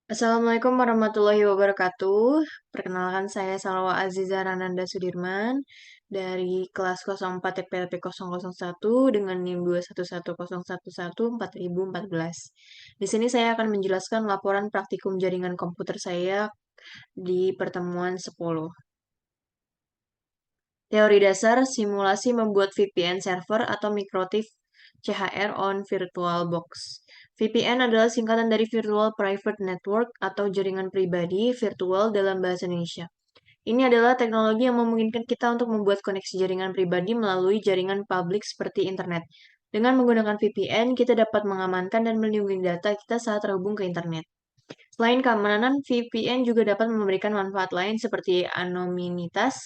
Assalamualaikum warahmatullahi wabarakatuh. Perkenalkan saya Salwa Aziza Rananda Sudirman dari kelas 04 TPLP 001 dengan NIM 21101114014. Di sini saya akan menjelaskan laporan praktikum jaringan komputer saya di pertemuan 10. Teori dasar simulasi membuat VPN server atau Microtik CHR on VirtualBox. VPN adalah singkatan dari Virtual Private Network atau jaringan pribadi virtual dalam bahasa Indonesia. Ini adalah teknologi yang memungkinkan kita untuk membuat koneksi jaringan pribadi melalui jaringan publik seperti internet. Dengan menggunakan VPN, kita dapat mengamankan dan melindungi data kita saat terhubung ke internet. Selain keamanan, VPN juga dapat memberikan manfaat lain seperti anonimitas,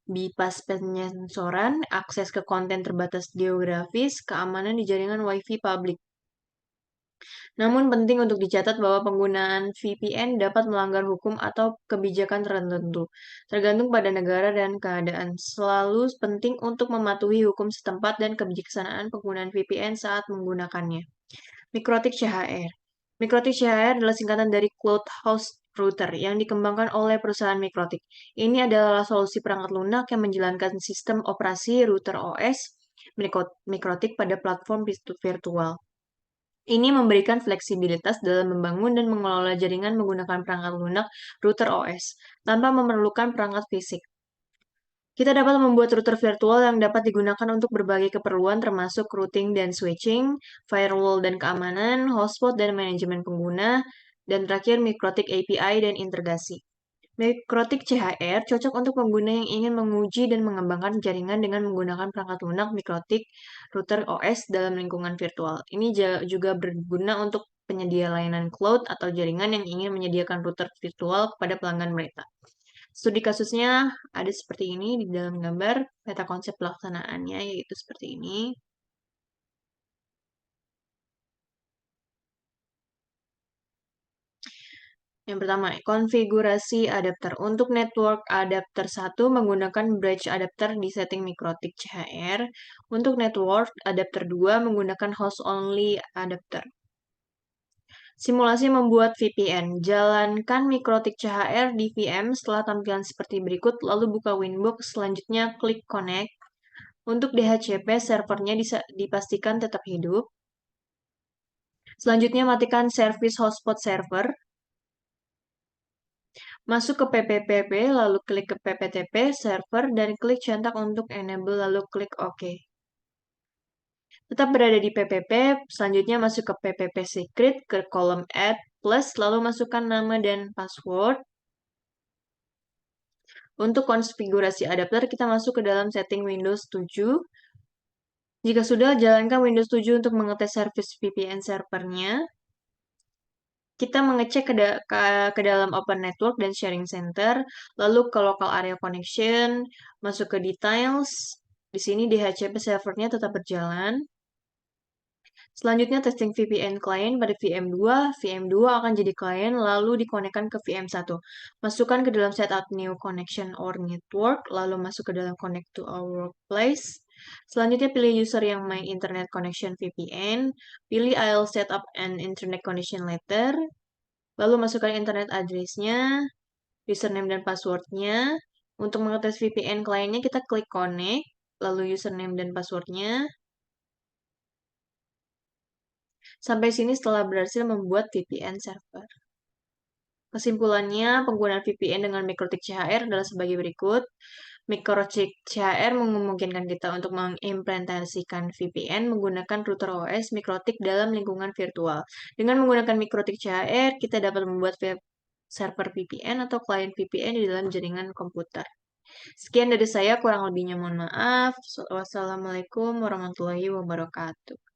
bypass penyensoran, akses ke konten terbatas geografis, keamanan di jaringan Wi-Fi publik. Namun penting untuk dicatat bahwa penggunaan VPN dapat melanggar hukum atau kebijakan tertentu, tergantung pada negara dan keadaan. Selalu penting untuk mematuhi hukum setempat dan kebijaksanaan penggunaan VPN saat menggunakannya. Mikrotik CHR. Mikrotik CHR adalah singkatan dari Cloud Host Router yang dikembangkan oleh perusahaan Mikrotik. Ini adalah solusi perangkat lunak yang menjalankan sistem operasi router OS Mikrotik pada platform virtual. Ini memberikan fleksibilitas dalam membangun dan mengelola jaringan menggunakan perangkat lunak router OS tanpa memerlukan perangkat fisik. Kita dapat membuat router virtual yang dapat digunakan untuk berbagai keperluan termasuk routing dan switching, firewall dan keamanan, hotspot dan manajemen pengguna, dan terakhir Mikrotik API dan integrasi. Mikrotik CHR cocok untuk pengguna yang ingin menguji dan mengembangkan jaringan dengan menggunakan perangkat lunak Mikrotik router OS dalam lingkungan virtual. Ini juga berguna untuk penyedia layanan cloud atau jaringan yang ingin menyediakan router virtual kepada pelanggan mereka. Studi kasusnya ada seperti ini di dalam gambar, peta konsep pelaksanaannya yaitu seperti ini. Yang pertama, konfigurasi adapter. Untuk network adapter 1 menggunakan bridge adapter di setting Mikrotik CHR. Untuk network adapter 2 menggunakan host only adapter. Simulasi membuat VPN. Jalankan Mikrotik CHR di VM setelah tampilan seperti berikut, lalu buka Winbox, selanjutnya klik Connect. Untuk DHCP, servernya dipastikan tetap hidup. Selanjutnya, matikan service hotspot server. Masuk ke PPPP, lalu klik ke PPTP server, dan klik centang untuk enable, lalu klik OK. Tetap berada di PPP, selanjutnya masuk ke PPP secret, ke kolom add, plus, lalu masukkan nama dan password. Untuk konfigurasi adapter, kita masuk ke dalam setting Windows 7. Jika sudah, jalankan Windows 7 untuk mengetes service VPN servernya. Kita mengecek ke dalam Open Network dan Sharing Center, lalu ke Local Area Connection, masuk ke Details. Di sini DHCP servernya tetap berjalan. Selanjutnya testing VPN client pada VM2. VM2 akan jadi client lalu dikonekkan ke VM1. Masukkan ke dalam setup new connection or network, lalu masuk ke dalam connect to our workplace. Selanjutnya pilih user yang main internet connection VPN. Pilih I'll set up an internet connection later. Lalu masukkan internet address-nya, username dan password-nya. Untuk mengetes VPN kliennya kita klik connect, lalu username dan password-nya. Sampai sini setelah berhasil membuat VPN server. Kesimpulannya, penggunaan VPN dengan Mikrotik CHR adalah sebagai berikut. Mikrotik CHR memungkinkan kita untuk mengimplementasikan VPN menggunakan router OS Mikrotik dalam lingkungan virtual. Dengan menggunakan Mikrotik CHR, kita dapat membuat server VPN atau klien VPN di dalam jaringan komputer. Sekian dari saya, kurang lebihnya mohon maaf. Wassalamualaikum warahmatullahi wabarakatuh.